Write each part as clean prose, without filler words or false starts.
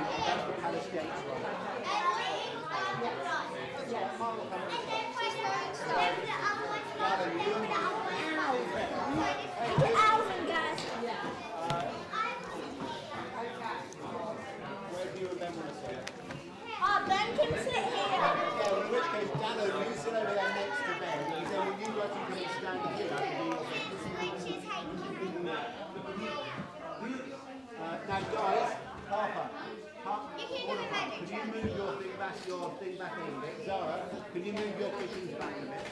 that's the palace gates one. Where do you and Ben want to sit? Ben can sit here. Yeah, well, in which case, Dano, you sit over there next to Ben. Because then when you like to come and stand here, I can do now, guys, Harper, could you move your thing back in a bit? Zara, can you move your cushions back a bit?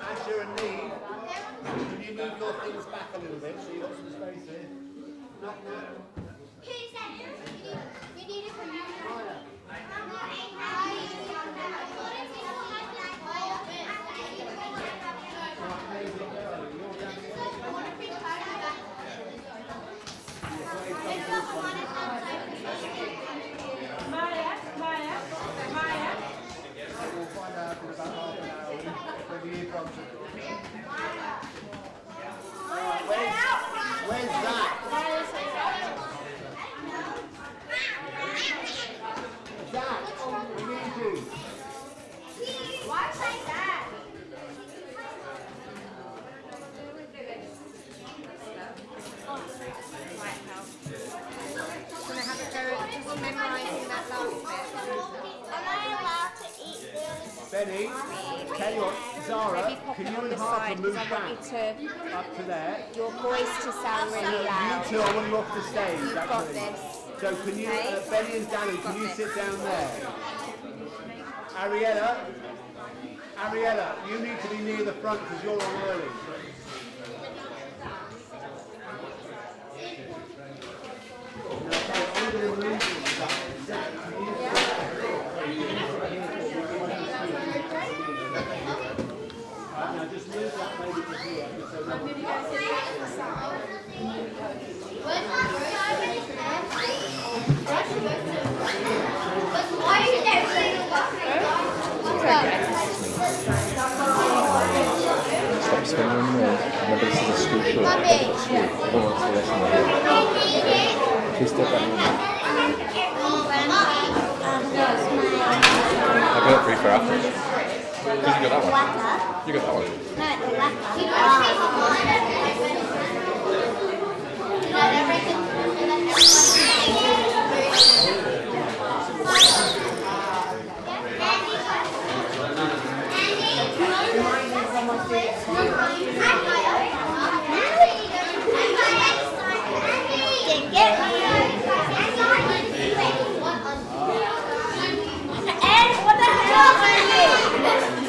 Asher and Neve, can you move your things back a little bit so you've got some space here? No. Who's that? You need it from you. We'll find out in about half an hour when the eardrums are gone. Where's Zach? Zach, we need you. Why say that? Gonna have a go at just memorising that last bit. Am I allowed to eat this? Benny, tell you what, Zara, Maybe pop can it you on and the Harper side move because I want you back to up to there? your voice to sound really You loud. two, I want you off the stage, You've got actually. this. So can you, Okay. Benny and Danny, can you this. sit down there? Ariella, you need to be near the front because you're on early. Now just move that maybe to here. Stop spending on me. Remember, this is a school show. I don't want to listen to you. Please step back. I'll get it free for after. Because you got that one. You got that one.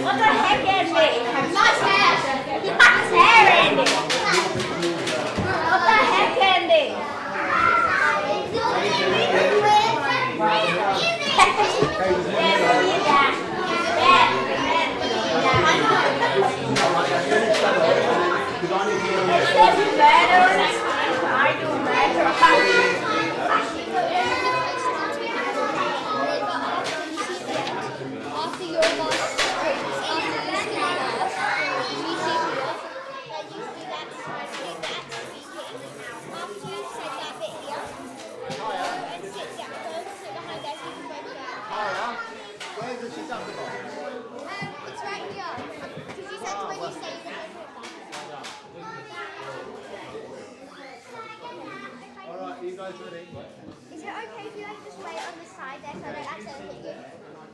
What the heck, Andy? Nice hair. Nice hair, Andy. What the heck, Andy? Where's the deductible? It's right here. Because you said when you say you Alright, are you guys ready? Is it okay if you like just wait on the side there so I don't accidentally hit you? Mom.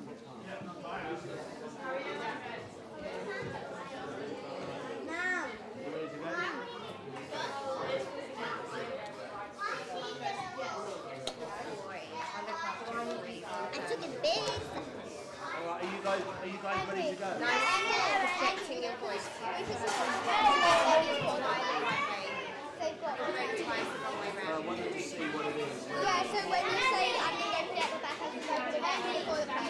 I took it big. Alright, are you guys ready to go? Projecting your voice. I wanted to see what it is. Yeah, so when you say I'm going to go at the back, I can go to the back before the back.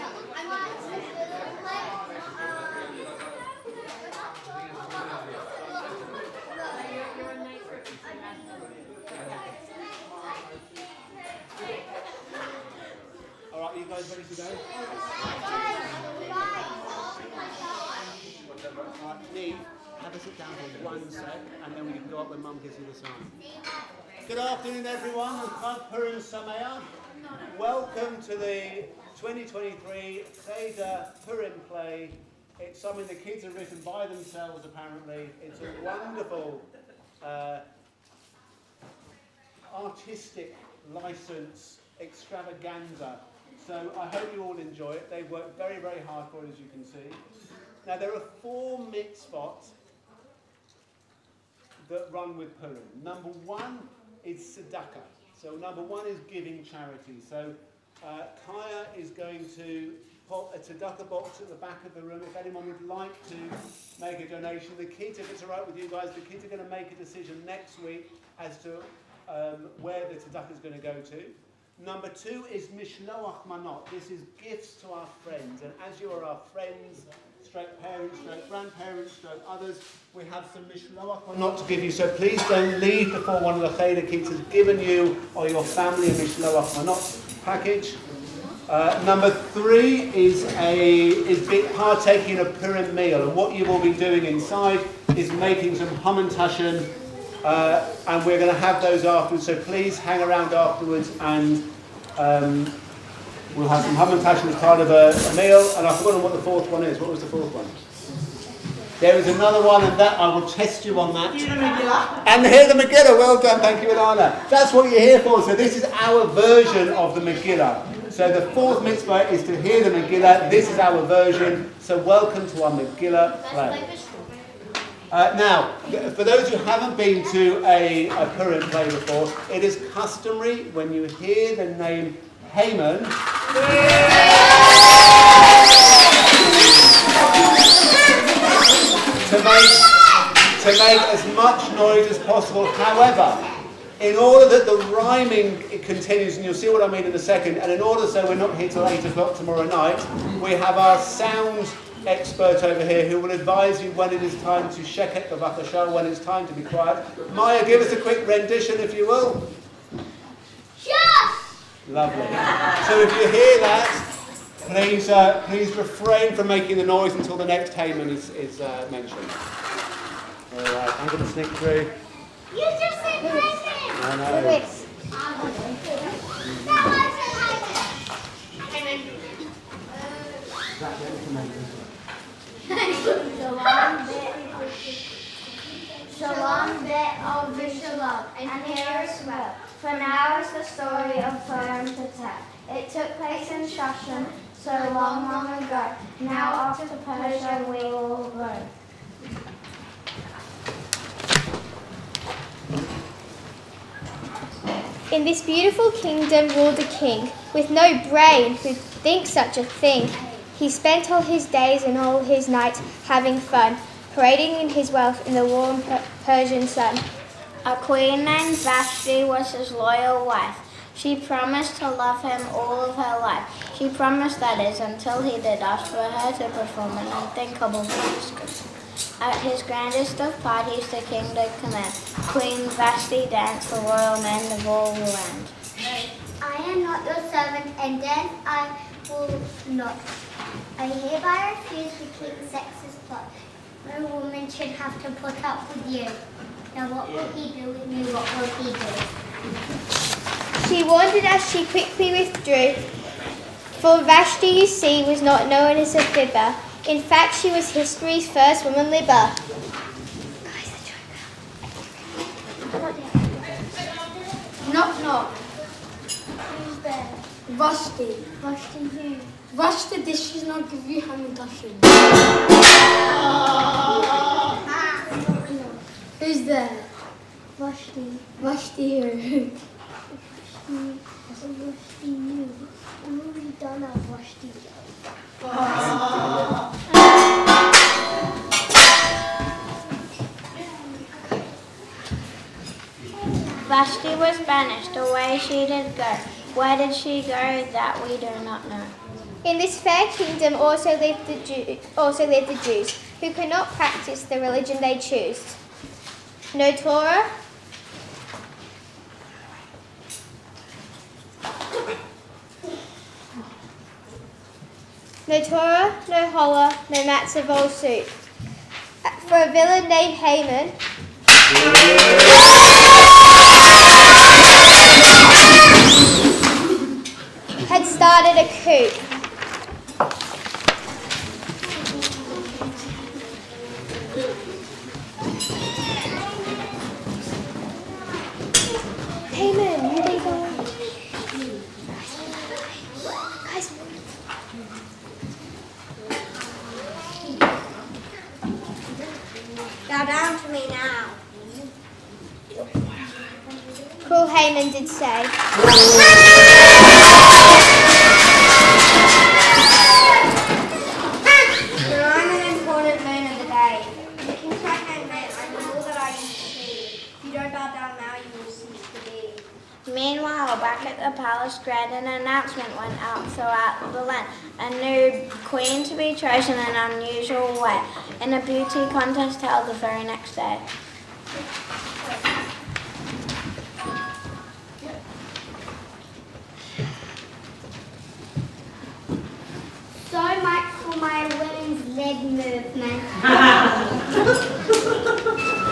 Alright, are you guys ready to go? Alright, Neve, have a sit down for 1 sec, and then we can go up when Mum gives you the sign. Good afternoon, everyone. Purim Sameach. welcome to the 2023 Adar Purim play. It's something the kids have written by themselves, apparently. It's a wonderful artistic license extravaganza. So I hope you all enjoy it. They've worked very, very hard for it, as you can see. Now, there are 4 mitzvot that run with Purim. Number 1 is tzedakah. So number 1 is giving charity. So Kaya is going to put a tzedakah box at the back of the room. If anyone would like to make a donation, the kids, if it's all right with you guys, the kids are going to make a decision next week as to where the tzedakah is going to go to. Number 2 is mishloach manot. This is gifts to our friends. And as you are our friends, stroke parents, stroke grandparents, stroke others, we have some mishloach manot to give you. So please don't leave before one of the Cheder kids has given you or your family a mishloach manot package. Number 3 is partaking of Purim meal. And what you will be doing inside is making some hamantashen. And we're going to have those afterwards, so please hang around afterwards and we'll have some hamantashen as part of a meal. And I've forgotten what the 4th one is. What was the 4th one? There is another one, and that I will test you on that. And hear the Megillah. Well done, thank you, Alana. That's what you're here for. So this is our version of the Megillah. So the 4th mitzvah is to hear the Megillah. This is our version. So welcome to our Megillah play. Now, for those who haven't been to a Purim play before, it is customary when you hear the name Haman to make as much noise as possible. However, in order that the rhyming continues, and you'll see what I mean in a second, and in order so we're not here till 8 o'clock tomorrow night, we have our sound expert over here who will advise you when it is time to sheket the bavakasha, when it's time to be quiet. Maya, give us a quick rendition, if you will. Yes! Lovely. So if you hear that, please refrain from making the noise until the next Haman is mentioned. All right, I'm going to sneak through. You just said Haman! I know. Shalom, Beit Or Shalom, and hear us well. For now is the story of Purim to tell. It took place in Shushan so long, long ago. Now off to Persia we will go. In this beautiful kingdom ruled a king with no brain who'd think such a thing. He spent all his days and all his nights having fun, parading in his wealth in the warm Persian sun. A queen named Vashti was his loyal wife. She promised to love him all of her life. She promised, that is, until he did ask for her to perform an unthinkable task. At his grandest of parties the king did command Queen Vashti dance for royal men of all the land. I am not your servant, and dance I will not. I hereby refuse the king's sexist plot. No woman should have to put up with you. Now what will he do with me? What will he do? She wanted as she quickly withdrew, for Vashti, you see, was not known as a fibber. In fact, she was history's first woman libber. Knock, knock. Who's there? Vashti. Vashti who? Vashti, this should not give you hamantashen. Who's there? Vashti. Vashti who? Vashti you. I'm already done at Vashti. Vashti was banished, away she did go. Where did she go? That we do not know. In this fair kingdom also lived the Jews, who could not practice the religion they choose. No Torah, no holla, no matzav or soup. For a villain named Haman, started a coup. Haman, where are they going? Guys. Bow down to me now. Cruel Haman did say. So I'm an important man of the day. The king's right-hand man, I'm all that I used to be. If you don't bow down now, you will cease to be. Meanwhile, back at the palace, dread an announcement went out throughout the land. A new queen to be chosen in an unusual way, in a beauty contest held the very next day. So much for my women's leg movement.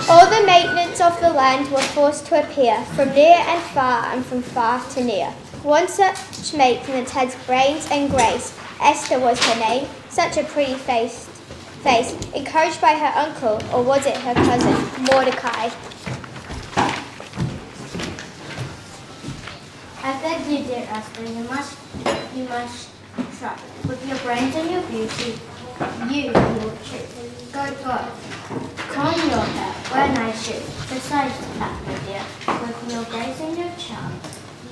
All the maintenance of the land were forced to appear, from near and far, and from far to near. One such matron that had brains and grace, Esther was her name, such a pretty face, encouraged by her uncle, or was it her cousin, Mordecai? I beg you, dear Esther, you must try. With your brains and your beauty, you will choose. Go. Comb your hair, wear nice shoes. Besides that, my dear, with your grace and your charm,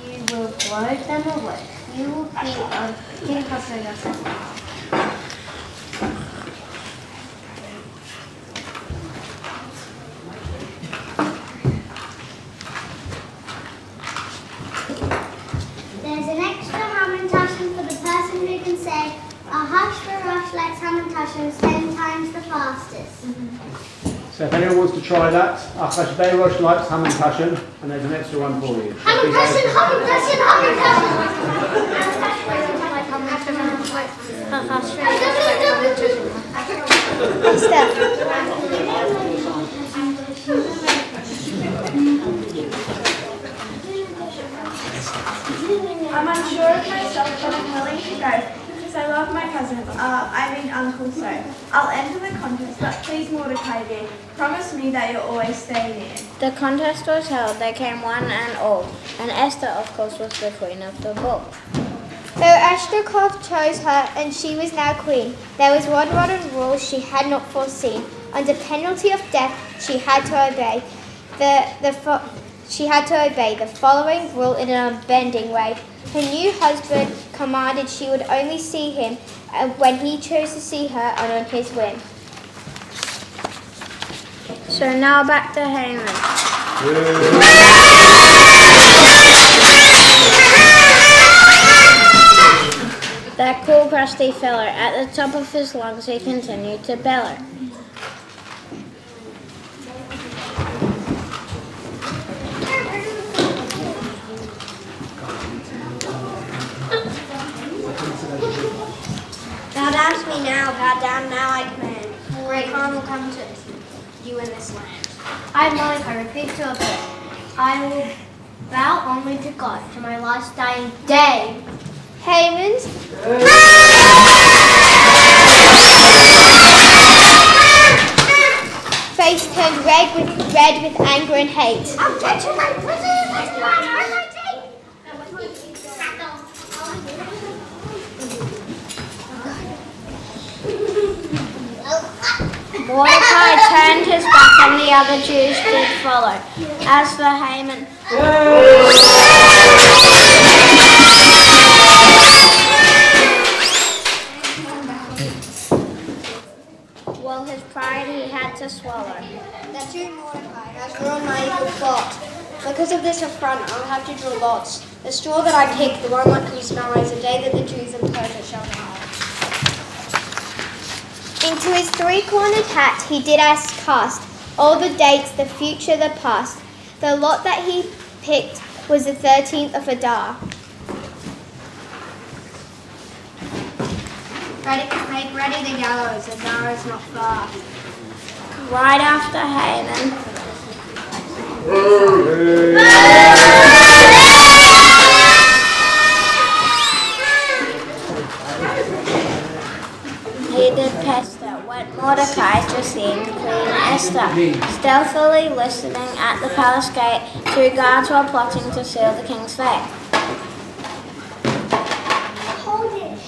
you will blow them away. You will be a king for yourself. There's an extra hamantashen for the person who can say a hush for rush likes hamantashen 10 times the fastest. So if anyone wants to try that, Achash Beirosh likes ham and tashen, and there's an extra one for you. Hamantashen! Esther. I'm unsure of myself, but I'm willing to go because I love my cousin. Uncle. So I'll enter the contest, but please, Mordecai dear, promise me that you'll always stay near. The contest was held, they came one and all, and Esther, of course, was the queen of the ball. Though Ashtaroth chose her and she was now queen, there was one rotten rule she had not foreseen. Under penalty of death, she had to obey the following rule in an unbending way. Her new husband commanded she would only see him when he chose to see her and on his whim. So now back to Haman. That cool, crusty feller, at the top of his lungs, he continued to bellow. Thou doubtest me now, bow down now I command. Great harm will come to you in this land. I mind, I refuse to obey. I will bow only to God to my last dying day. Haman's face turned red with anger and hate. Objection, my prisoner is not on my tape. Mordecai turned his back and the other Jews did follow. As for Haman, well, his pride he had to swallow. That you, Mordecai, has drawn my evil plot. Because of this affront, I'll have to draw lots. The straw that I pick, the one that comes now is the day that the Jews and Persia shall die. Into his three-cornered hat he did as cast all the dates, the future, the past. The lot that he picked was the 13th of Adar. Make ready the gallows, Adar is not far. Right after Haman, sent Mordecai to seek Queen Esther. Stealthily listening at the palace gate, 2 guards were plotting to seal the king's fate. Hold it.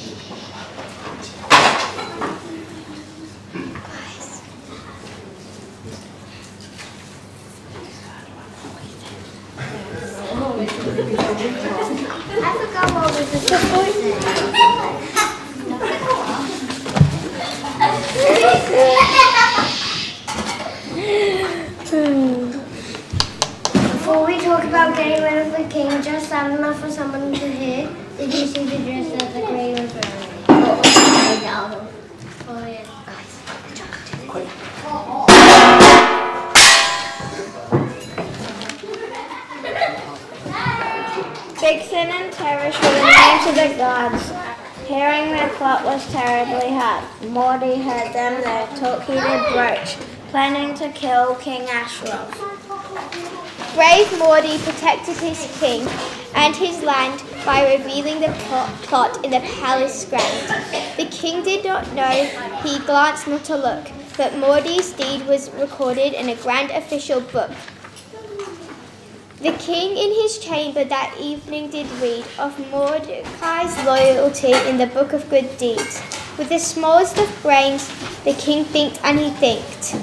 I forgot what was the Before we talk about getting rid of the king, just loud enough for someone to hear. Did you see the dress that the queen was wearing? What was it made out of? Oh yeah, Vixen and Teresh were the names of the gods. Hearing their plot was terribly hard. Morty heard them, their talk-heated brooch, planning to kill King Ashroth. Brave Morty protected his king and his land by revealing the plot in the palace ground. The king did not know, he glanced not to look, but Morty's deed was recorded in a grand official book. The king in his chamber that evening did read of Mordecai's loyalty in the book of good deeds. With the smallest of brains, the king thinked and he thinked.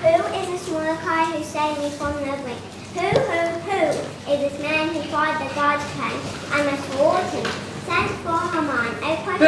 Who is this Mordecai who saved me from the ring? Who is this man who fired the God's plan and was thwarted? Send for Haman, a question.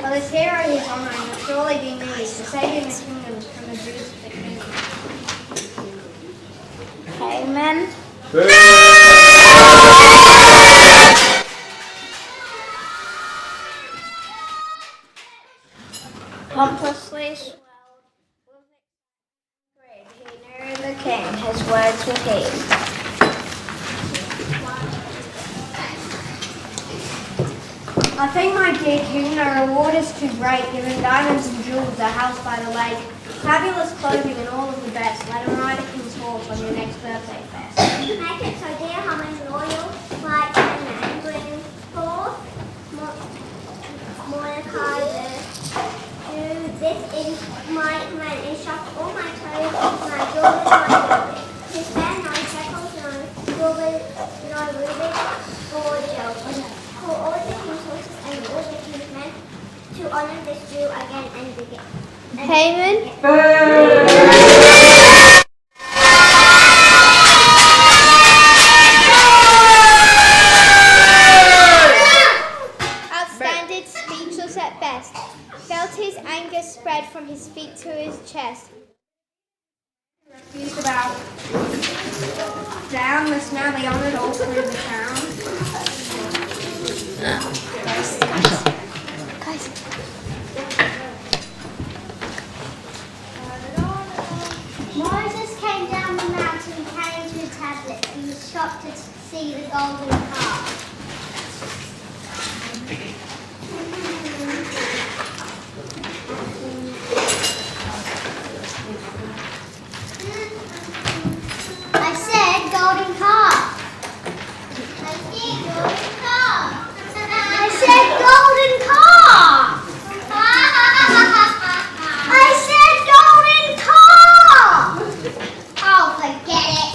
Well, this hero is honouring will surely be needed to save the kingdom from the Jews of the king. Haman. Pompously swelled with greed, he knew the king, his words were heed. I think, my dear king, the reward is too great, given diamonds and jewels, a house by the lake, fabulous clothing and all of the best. Let him ride a king's horse on your next birthday fest. Make it so dear, Haman loyal, like a man, bring forth Mordecai the Jew. This is my command, instruct all my toes, my jewels, my jewelry. To spare no shekels, no rubies, or jewels. For all the king's horses and all the king's men, to honor this Jew again and again. Haman. Outstanding, speechless at best, felt his anger spread from his feet to his chest. Refused about down must now be honoured all through the town. Moses came down the mountain carrying 2 tablets. He was shocked to see the golden calf. I said golden calf. I said golden calf. I said golden calf. I said golden calf. Oh, forget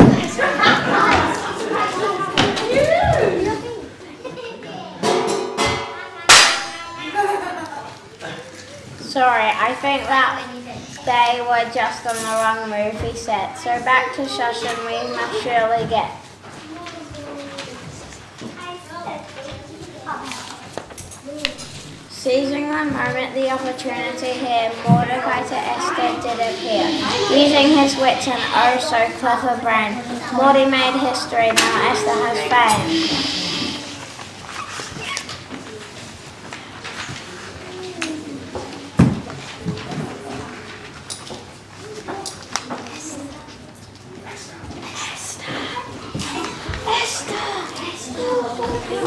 Sorry, I think that they were just on the wrong movie set. So back to Shushan we must surely get. Seizing the moment, the opportunity here, Mordecai to Esther did appear. Using his wits and oh so clever brain, Morty made history, now Esther has fame. You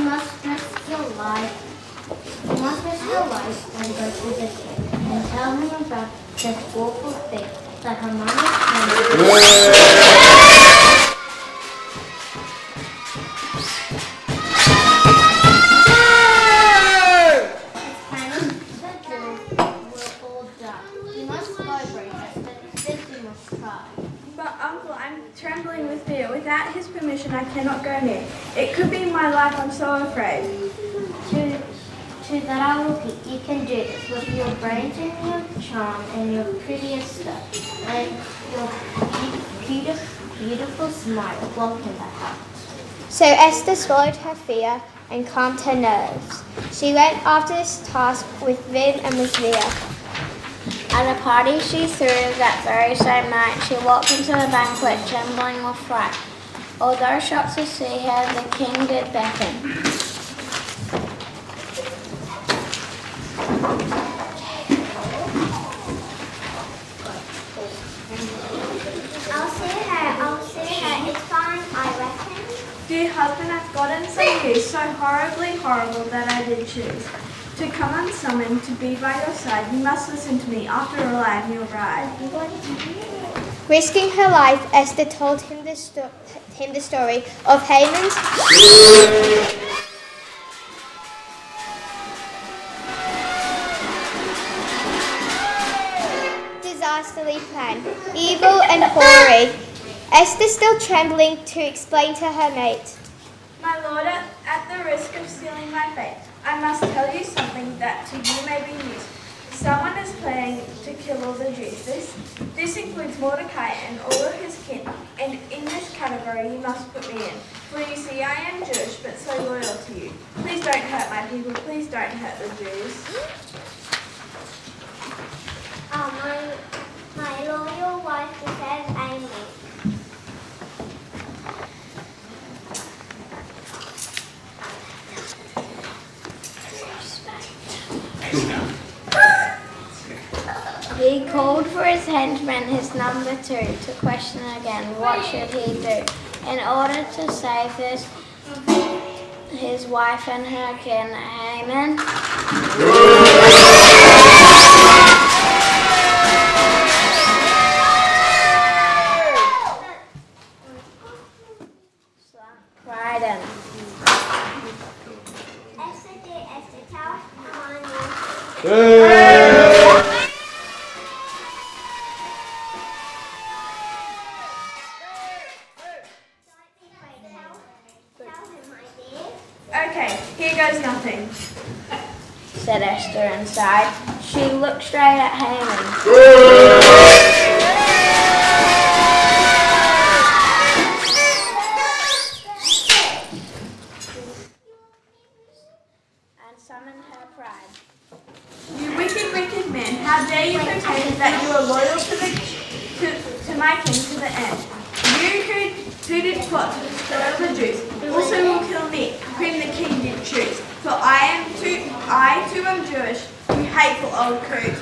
must risk your life. You must risk your life and go to the king and tell him about this awful thing that her mom You must go, Brisbane. This you must try. But Uncle, I'm trembling with fear. Without his permission, I cannot go near. It could be my life. I'm so afraid. To that I will repeat, you can do this with your brains and your charm and your prettiest stuff and your beautiful smile. Welcome the house. So Esther swallowed her fear and calmed her nerves. She went after this task with Vin and with Leah. At a party she threw that very same night, she walked into the banquet trembling with fright. Although shocked to see her, the king did beckon. I'll see her. It's fine, I reckon. Dear husband, I've gotten some news so horribly horrible that I did choose to come unsummoned to be by your side. You must listen to me. After all, I am your bride. Risking her life, Esther told him the story of Haman's disastrously plan, evil and hoary. Esther, still trembling, to explain to her mate. My lord, at the risk of sealing my fate, I must tell you something that to you may be news. Someone is planning to kill all the Jews. This includes Mordecai and all of his kin. And in this category, you must put me in. For you see, I am Jewish, but so loyal to you. Please don't hurt my people. Please don't hurt the Jews. My loyal wife says amen. He called for his henchman, his number 2, to question again what should he do in order to save his wife and her kin. Haman cried in. Esther, dear Esther, tell Haman. Okay, here goes nothing. Said Esther inside. She looked straight at Haman. And summoned her pride. You wicked, wicked man, how dare you pretend that you are loyal to my king to the end? You who did plot to destroy the Jews also will kill me, whom the king did choose. For I too am Jewish, you hateful old coot.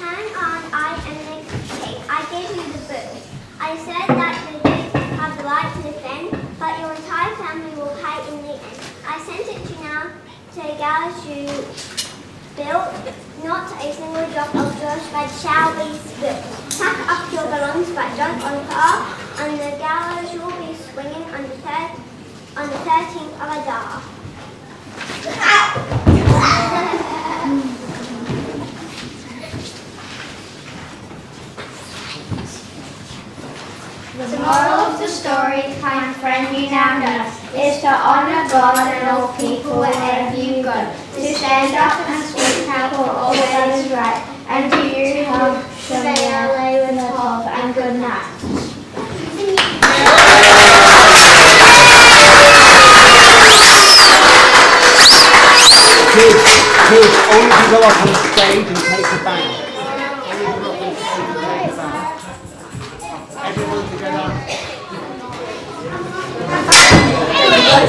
Hang on, I am the king. I gave you the book. I said that the Jews have the right to defend, but your entire family will pay in the end. I sent it to you now to gallows you built, not a single drop of Jewish blood shall be spilt. Pack up your belongings, but don't uncar. On the gallows you will be swinging on the 13th of Adar. The moral of the story, kind friend, you now know, is to honour God and all people wherever you go, to stand up and speak out for all that is right, and to you help say our with love and good night. Kids, only to go up on stage and take the bank. Only to go up on stage and take the bank. Everyone together.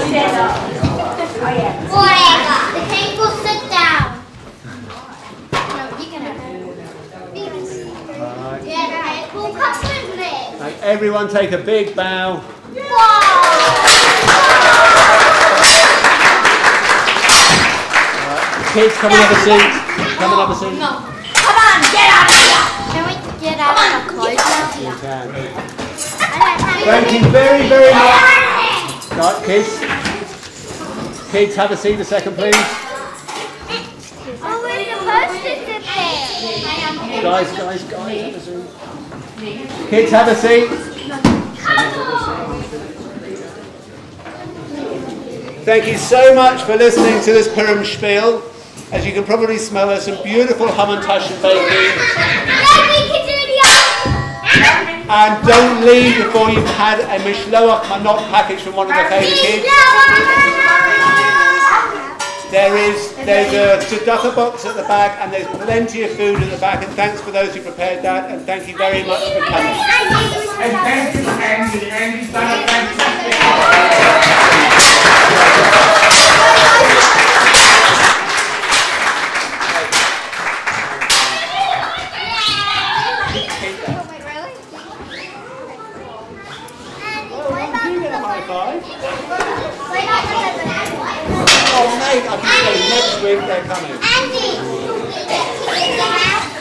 Stand up. Whatever. The king will sit down. No, you can have it. Yeah, Full compliment. Like, everyone take a big bow. Kids, come and have a seat. Come and have a seat. Come on, get out of here. Can we get out of our clothes now? You can. Thank you very, very much. Right, kids. Kids, have a seat a second, please. Oh, we're supposed to sit there. Guys, have a seat. Kids, have a seat. Thank you so much for listening to this Purim spiel. As you can probably smell, there's some beautiful hamantash and baking. And don't leave before you've had a mishloach manot package from one of the favourite kids. There's a tzedakah box at the back, and there's plenty of food at the back. And thanks for those who prepared that, and thank you very much for coming. And thank you, Andy. Andy's done a fantastic Oh, mate, I can say next week they're coming.